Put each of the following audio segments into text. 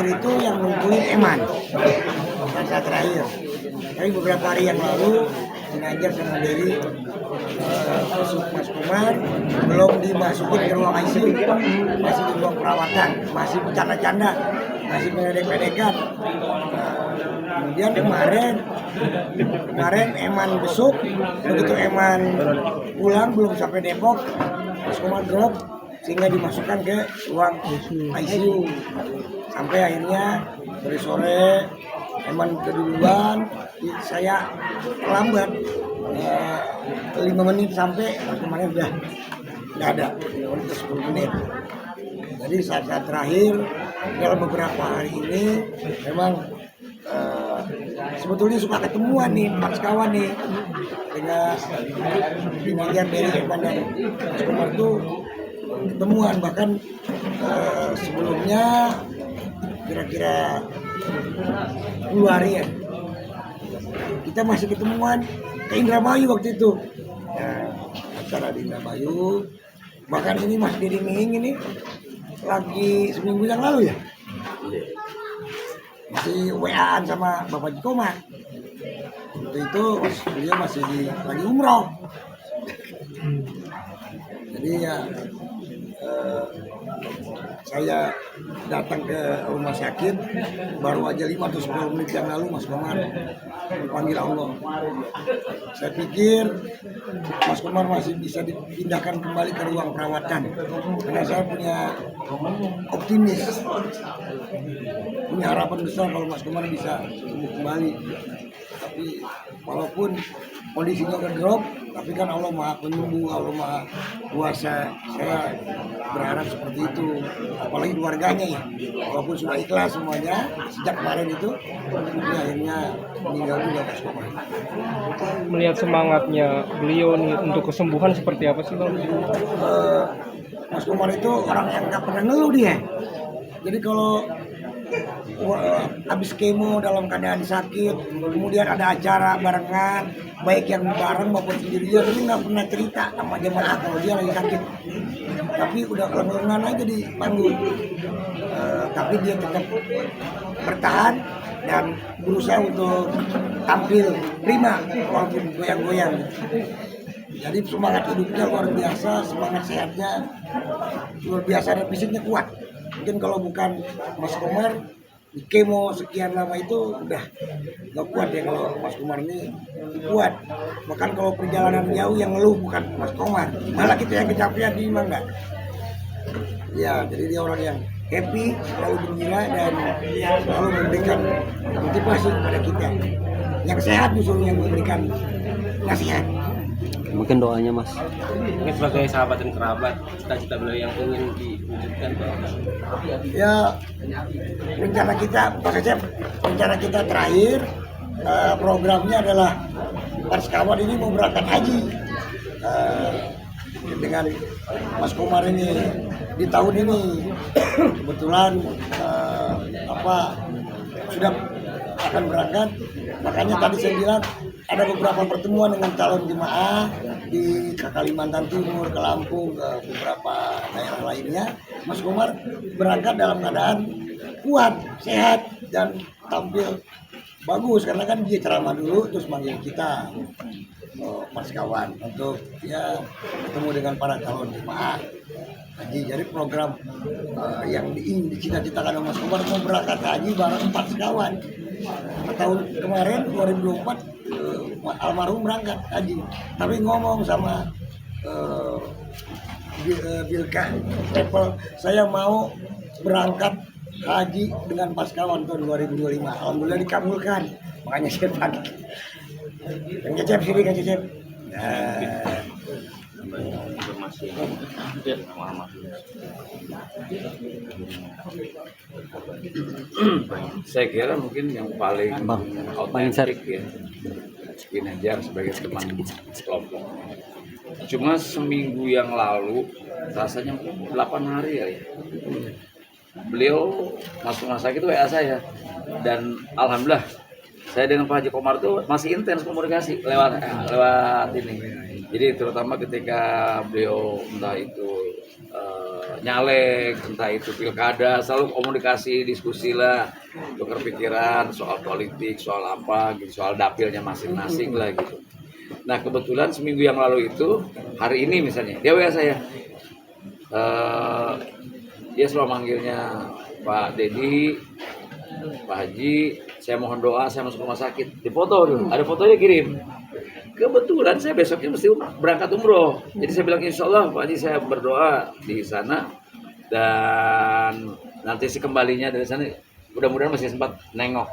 itu yang ngumpulin Eman. Saat terakhir. Tapi beberapa hari yang lalu Jenajah sama Dewi masuk Mas Komar belum dimasukin ke ruang ICU, masih di ruang perawatan, masih bercanda-canda, masih pendek-pendekan. Kemudian kemarin Eman besuk, begitu Eman pulang belum sampai Depok, Mas Komar drop sehingga dimasukkan ke ruang ICU. Sampai akhirnya dari sore Eman keduluan, saya lambat 5 menit sampai kemarin udah nggak ada, untuk 10 menit. Jadi saat terakhir dalam beberapa hari ini memang sebetulnya suka ketemuan nih Mas kawan nih dengan Jenajah dari Eman dan Mas Komar tuh ketemuan, bahkan sebelumnya kira-kira 10 hari ya kita masih ketemuan ke Indramayu waktu itu. Nah, acara di Indramayu, bahkan ini Mas Deddy Mihing ini lagi seminggu yang lalu ya masih WA-an sama Bapak Jikoma. Waktu itu dia masih lagi umroh. Jadi ya saya datang ke rumah sakit baru aja 5 atau 10 menit yang lalu Mas Komar dipanggil Allah. Saya pikir Mas Komar masih bisa dipindahkan kembali ke ruang perawatan karena saya punya optimis, punya harapan besar kalau Mas Komar bisa sembuh kembali. Tapi walaupun kondisinya udah drop, tapi kan Allah Maha Penyembuh, Allah Maha Kuasa. Saya berharap seperti itu, apalagi keluarganya ya, walaupun sudah ikhlas semuanya sejak kemarin itu, tapi akhirnya meninggal juga Mas Komar. Melihat semangatnya beliau nih untuk kesembuhan seperti apa sih Bang? Mas Komar itu orang yang nggak pernah ngeluh dia. Jadi kalau habis kemo dalam keadaan sakit, kemudian ada acara barengan, baik yang bareng maupun sendirian, dia nggak pernah cerita sama jemaah kalau dia lagi sakit. Tapi udah kelengan aja di panggung. Tapi dia tetap bertahan dan berusaha untuk tampil prima walaupun goyang-goyang. Jadi semangat hidupnya luar biasa, semangat sehatnya luar biasa, dan fisiknya kuat. Mungkin kalau bukan Mas Komar di kemo sekian lama itu udah gak kuat ya. Kalau Mas Komar ini kuat, bahkan kalau perjalanan jauh yang ngeluh bukan Mas Komar, malah kita yang kecapean, dia mah enggak ya. Jadi dia orang yang happy, selalu gembira dan selalu memberikan motivasi kepada kita yang sehat, justru yang memberikan nasihat. Mungkin doanya Mas. Mungkin sebagai sahabat dan kerabat, cita-cita beliau yang ingin diwujudkan ya, rencana kita Pak Cecep, rencana kita terakhir programnya adalah Mas kawan ini mau berangkat haji dengan Mas Komar ini di tahun ini. Kebetulan sudah akan berangkat, makanya tadi saya bilang ada beberapa pertemuan dengan calon jemaah di Kalimantan Timur, ke Lampung, ke beberapa daerah lainnya. Mas Komar berangkat dalam keadaan kuat, sehat, dan tampil bagus karena kan dia ceramah dulu terus manggil kita Mas kawan untuk ya ketemu dengan para calon jemaah haji. Jadi program yang dicita-citakan Mas Komar mau berangkat haji bareng 4 sekawan. Tahun kemarin 2024 almarhum berangkat haji, tapi ngomong sama Bilka Travel, saya mau berangkat haji dengan pas kawan tahun 2025. Alhamdulillah dikabulkan, makanya saya pakai. Kang Cecep sini, Kang Cecep. informasi Saya kira mungkin yang paling autentik ya Jenajah sebagai teman kelompok. Cuma seminggu yang lalu, rasanya 8 hari ya, beliau masuk rumah sakit WA saya, dan alhamdulillah saya dengan Pak Haji Komar tuh masih intens komunikasi lewat ini. Jadi terutama ketika beliau entah itu nyalek, entah itu pilkada, selalu komunikasi, diskusi lah, tukar pikiran soal politik, soal apa, gitu, soal dapilnya masing-masing lah gitu. Nah kebetulan seminggu yang lalu itu, hari ini misalnya, dia WA saya, dia selalu manggilnya Pak Dedi, Pak Haji, saya mohon doa, saya masuk rumah sakit, dipoto dulu, ada fotonya kirim. Kebetulan saya besoknya mesti berangkat umroh. Jadi saya bilang insya Allah Pak Haji saya berdoa di sana. Dan nanti si kembalinya dari sana mudah-mudahan masih sempat nengok.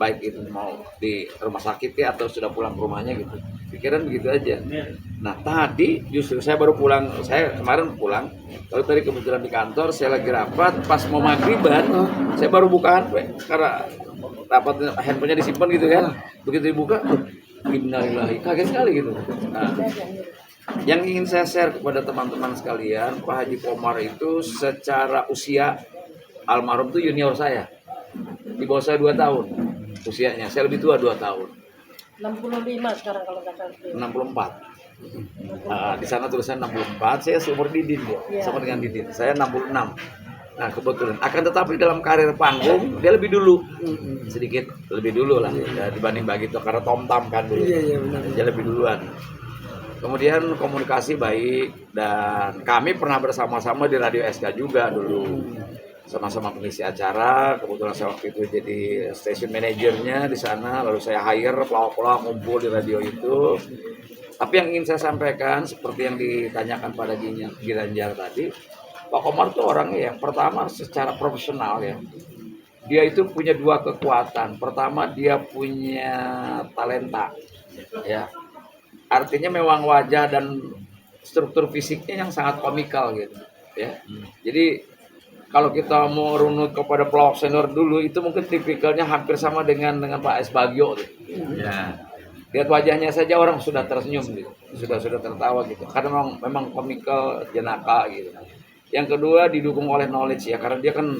Baik itu mau di rumah sakit ya atau sudah pulang ke rumahnya gitu. Pikiran begitu aja. Nah tadi justru saya baru pulang. Saya kemarin pulang. Lalu tadi kebetulan di kantor saya lagi rapat. Pas mau maghriban saya baru buka HP. Karena rapat handphonenya disimpan gitu kan. Begitu dibuka. Innalillahi, kaget sekali gitu. Nah, yang ingin saya share kepada teman-teman sekalian, Pak Haji Komar itu secara usia almarhum itu junior saya. Di bawah saya 2 tahun usianya. Saya lebih tua 2 tahun. 65 sekarang kalau nggak salah. 64. Di sana tulisan 64. Saya seumur Didin ya. Sama dengan Didin. Saya 66. Nah kebetulan akan tetapi dalam karir panggung dia lebih dulu sedikit lebih dulu lah ya, dibanding begitu karena Tom Tam kan dulu dia lebih duluan. Kemudian komunikasi baik dan kami pernah bersama-sama di Radio SK juga dulu sama-sama pengisi acara. Kebetulan saya waktu itu jadi station manajernya di sana, lalu saya hire pelawak-pelawak ngumpul di radio itu. Tapi yang ingin saya sampaikan seperti yang ditanyakan pada Ginanjar tadi, Pak Komar tuh orangnya yang pertama secara profesional ya. Dia itu punya 2 kekuatan. Pertama dia punya talenta ya. Artinya memang wajah dan struktur fisiknya yang sangat komikal gitu ya. Jadi kalau kita mau runut kepada pelawak senior dulu itu mungkin tipikalnya hampir sama dengan Pak S. Bagio gitu. Ya. Lihat wajahnya saja orang sudah tersenyum gitu. Sudah tertawa gitu. Karena memang komikal jenaka gitu. Yang kedua didukung oleh knowledge ya, karena dia kan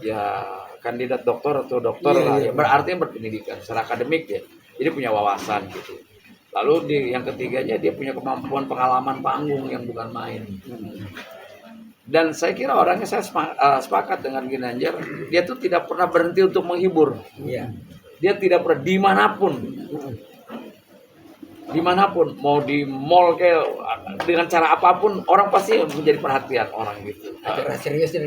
ya kandidat doktor atau dokter lah ya, berarti berpendidikan secara akademik ya, jadi punya wawasan gitu. Lalu yang ketiganya dia punya kemampuan pengalaman panggung yang bukan main. Dan saya kira orangnya saya sepakat dengan Ginanjar, dia tuh tidak pernah berhenti untuk menghibur. Dia tidak pernah dimanapun mau di mall kayak dengan cara apapun orang pasti menjadi perhatian orang gitu.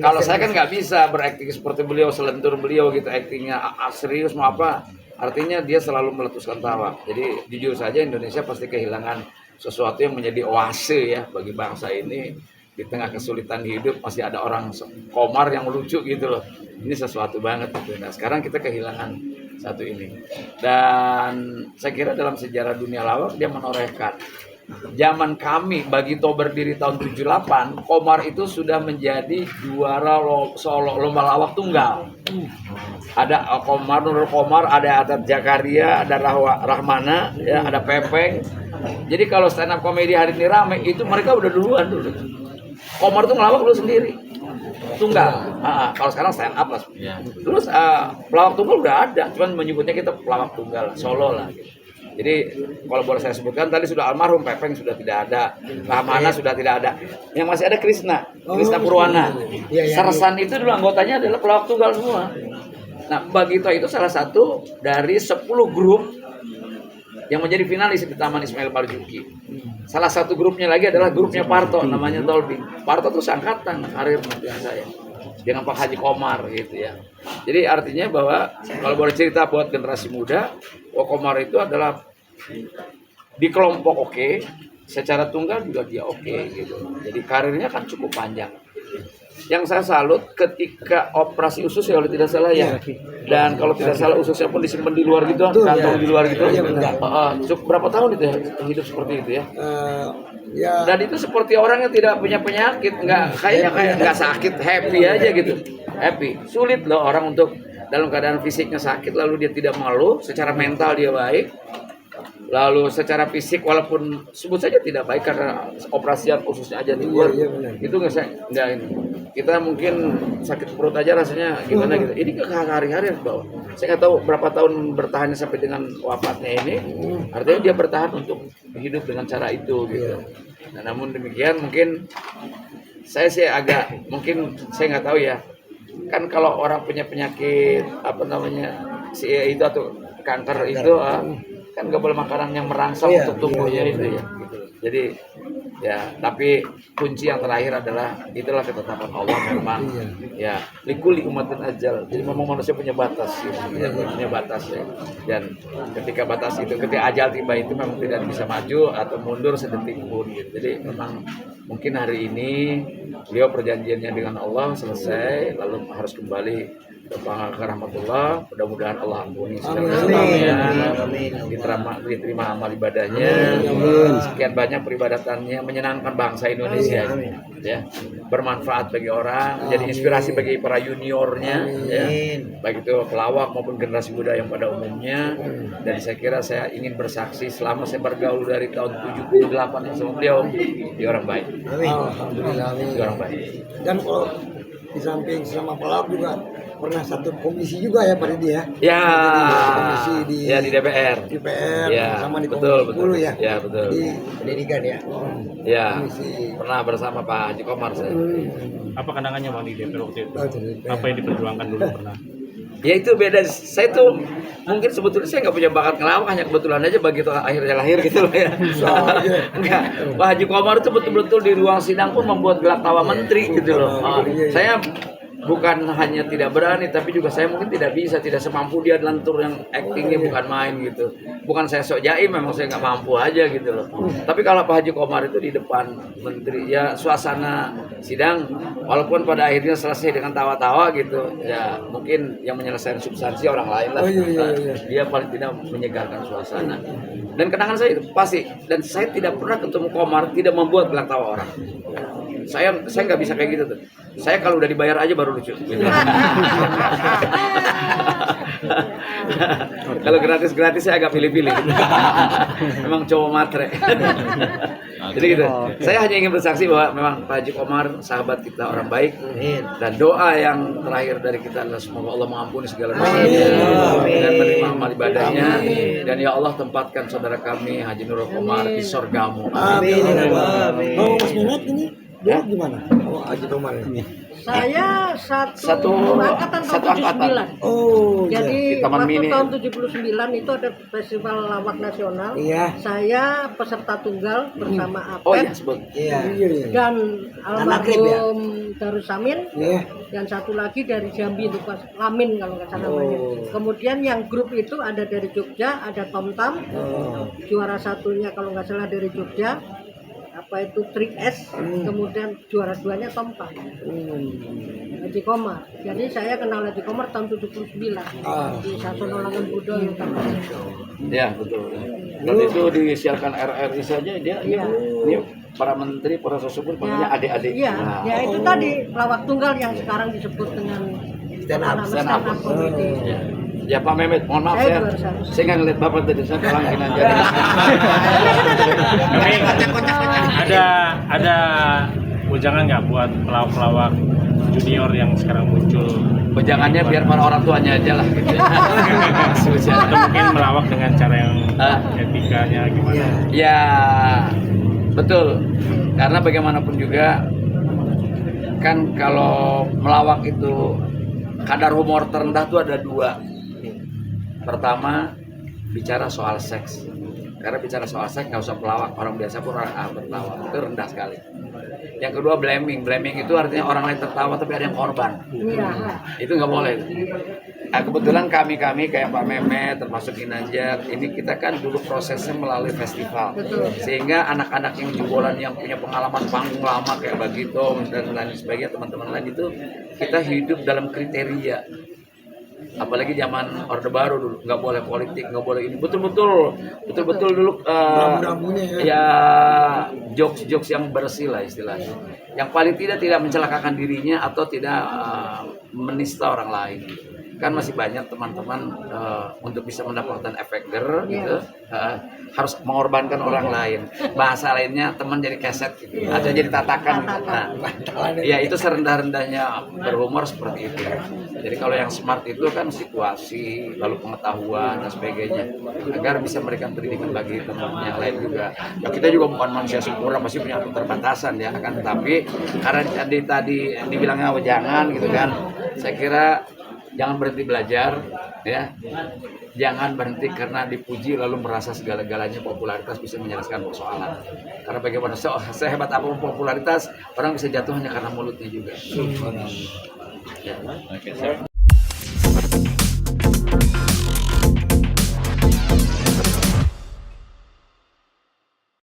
Kalau saya kan nggak bisa berakting seperti beliau, selentur beliau gitu aktingnya serius mau apa, artinya dia selalu meletuskan tawa. Jadi jujur saja Indonesia pasti kehilangan sesuatu yang menjadi oase ya bagi bangsa ini. Di tengah kesulitan hidup masih ada orang Komar yang lucu gitu loh. Ini sesuatu banget gitu. Nah sekarang kita kehilangan satu ini. Dan saya kira dalam sejarah dunia lawak dia menorehkan. Zaman kami Bagito berdiri tahun 78, Komar itu sudah menjadi juara solo lomba lawak tunggal. Ada Komar, Nurul Komar, ada Atat Jakaria, ada Rahmana, ya, ada Pepeng. Jadi kalau stand up komedi hari ini rame, itu mereka udah duluan dulu. Komar tuh ngelawak dulu sendiri, tunggal. Kalau sekarang stand up lah. Terus pelawak tunggal udah ada, cuman menyebutnya kita pelawak tunggal, solo lah. Gitu. Jadi kalau boleh saya sebutkan tadi sudah almarhum Pepeng sudah tidak ada, Rahmana sudah tidak ada, yang masih ada Krisna Purwana. Sersan itu dulu anggotanya adalah pelawak tunggal semua. Nah Bagito itu salah satu dari 10 grup yang menjadi finalis di Taman Ismail Marzuki. Salah satu grupnya lagi adalah grupnya Parto, namanya Dolby. Parto tuh seangkatan karir dengan saya, dengan Pak Haji Komar gitu ya. Jadi artinya bahwa kalau boleh cerita buat generasi muda, Pak Komar itu adalah di kelompok oke, secara tunggal juga dia oke gitu. Jadi karirnya kan cukup panjang. Yang saya salut ketika operasi usus ya kalau tidak salah ya. Dan kalau tidak salah ususnya pun disimpan di luar gitu, kantong di luar gitu. Berapa tahun itu ya, hidup seperti itu ya? Dan itu seperti orang yang tidak punya penyakit, kayak nggak sakit, happy aja gitu, happy. Sulit loh orang untuk dalam keadaan fisiknya sakit lalu dia tidak mengeluh, secara mental dia baik. Lalu secara fisik walaupun sebut saja tidak baik karena operasian ususnya aja di luar, itu nggak ini. Kita mungkin sakit perut aja rasanya gimana gitu. Ini ke hari-hari bahwa saya nggak tahu berapa tahun bertahannya sampai dengan wafatnya ini. Artinya dia bertahan untuk hidup dengan cara itu gitu. Nah, namun demikian mungkin saya sih agak mungkin saya nggak tahu ya. Kan kalau orang punya penyakit apa namanya itu atau kanker itu kan nggak boleh makanan yang merangsang untuk tumbuhnya itu ya. Gitu. Jadi ya tapi kunci yang terakhir adalah itulah ketetapan Allah memang ya likuli umatin ajal. Jadi memang manusia punya batas ya, punya batas ya. Dan ketika batas itu ketika ajal tiba itu memang tidak bisa maju atau mundur sedetik pun gitu. Jadi memang mungkin hari ini beliau perjanjiannya dengan Allah selesai lalu harus kembali ke rahmatullah, mudah-mudahan Allah ampuni segala kesalahannya, diterima amal ibadahnya, sekian banyak peribadatannya, menyenangkan bangsa Indonesia, ya, bermanfaat bagi orang, menjadi inspirasi bagi para juniornya, ya, baik itu pelawak maupun generasi muda yang pada umumnya. Dan saya kira saya ingin bersaksi selama saya bergaul dari tahun 78 sama beliau, dia orang baik. Alhamdulillah. Dia orang baik. Dan kalau di samping sama pelawak juga pernah satu komisi juga ya Pak Didi ya? Ya, komisi di DPR. DPR Ya, sama di betul, Komisi 10 ya? Ya, betul. Di pendidikan ya? Ya, Komisi. pernah bersama Pak Haji Komar saya. Apa kenangannya Bang di DPR waktu itu? Apa yang diperjuangkan dulu pernah? Ya itu beda. Saya tuh mungkin sebetulnya saya nggak punya bakat ngelawak, hanya kebetulan aja begitu akhirnya lahir gitu loh ya. Enggak. Pak Haji Komar itu betul-betul di ruang sidang pun membuat gelak tawa menteri gitu loh. Saya bukan hanya tidak berani, tapi juga saya mungkin tidak bisa, tidak semampu dia lentur yang actingnya bukan main gitu. Bukan saya sok jaim, memang saya nggak mampu aja gitu loh. Tapi kalau Pak Haji Komar itu di depan menteri, ya suasana sidang, walaupun pada akhirnya selesai dengan tawa-tawa gitu, ya mungkin yang menyelesaikan substansi orang lain lah. Dia paling tidak menyegarkan suasana. Dan kenangan saya itu pasti, dan saya tidak pernah ketemu Komar tidak membuat gelak tawa orang. Saya nggak bisa kayak gitu tuh. Saya kalau udah dibayar aja baru lucu. Gitu. Kalau gratis saya agak pilih-pilih. Memang cowok matre. Jadi gitu. Saya hanya ingin bersaksi bahwa memang Pak Haji Komar sahabat kita orang baik. Dan doa yang terakhir dari kita adalah semoga Allah mengampuni segala dosanya dan menerima amal ibadahnya. Dan ya Allah tempatkan saudara kami Haji Nurul Komar di surgamu. Amin. Oh, Mas Minat ini dia gimana? Oh, Haji Komar ini. Saya satu angkatan tahun 79. Oh, Jadi Di Taman waktu Mini. tahun 79 itu ada festival lawak nasional. Iya. Saya peserta tunggal bersama Oh Apet iya sebut. Iya. dan Maghrib ya? almarhum Darussamin. Iya. Dan satu lagi dari Jambi, lupa Lamin kalau nggak salah namanya. Kemudian yang grup itu ada dari Jogja, ada Tom Tam. Juara satunya kalau nggak salah dari Jogja. Apa itu Trik S, kemudian juara duanya Tom Tam. Haji Komar. Jadi saya kenal Haji Komar tahun 79 di Sasono Langen Budo yang Ya betul. Dan itu disiarkan RRI saja dia. Ini para menteri, para sesepuh panggilnya adik-adik. Iya, Nah, ya itu tadi lawak tunggal yang sekarang disebut dengan stand up. comedy. Ya Pak Mehmet, mohon maaf Saya saya nggak ngeliat Bapak tadi, saya kalangin aja. Ada ujangan nggak buat pelawak-pelawak junior yang sekarang muncul? Jangannya biar para orang tuanya aja lah gitu. Atau mungkin melawak dengan cara yang etikanya gimana? Ya betul, karena bagaimanapun juga kan kalau melawak itu kadar humor terendah tuh ada dua. Pertama, bicara soal seks. Karena bicara soal seks nggak usah pelawak, orang biasa pun orang bertawa, itu rendah sekali. Yang kedua blaming itu artinya orang lain tertawa tapi ada yang korban. Itu nggak boleh. Nah, kebetulan kami kayak Pak Mehmet termasuk Ginanjar, ini kita kan dulu prosesnya melalui festival. Sehingga anak-anak yang jebolan yang punya pengalaman panggung lama kayak Bagito dan lain sebagainya, teman-teman lain itu kita hidup dalam kriteria. Apalagi zaman Orde Baru dulu, nggak boleh politik, nggak boleh ini, betul-betul dulu ya jokes yang bersih lah istilahnya, yang paling tidak mencelakakan dirinya atau tidak menista orang lain. kan masih banyak teman-teman untuk bisa mendapatkan efek ger gitu harus mengorbankan orang lain. Bahasa lainnya teman jadi keset gitu, atau jadi tatakan gitu. Nah, ya itu serendah-rendahnya berhumor seperti itu. Jadi kalau yang smart itu kan situasi, lalu pengetahuan dan sebagainya, agar bisa memberikan pendidikan bagi teman yang lain juga. Ya kita juga bukan manusia sempurna, pasti punya keterbatasan ya, akan tetapi karena tadi dibilangnya jangan gitu kan, saya kira jangan berhenti belajar ya, jangan berhenti karena dipuji lalu merasa segala-galanya popularitas bisa menyelesaikan persoalan. Karena bagaimana sehebat apapun popularitas, orang bisa jatuh hanya karena mulutnya juga. Ya.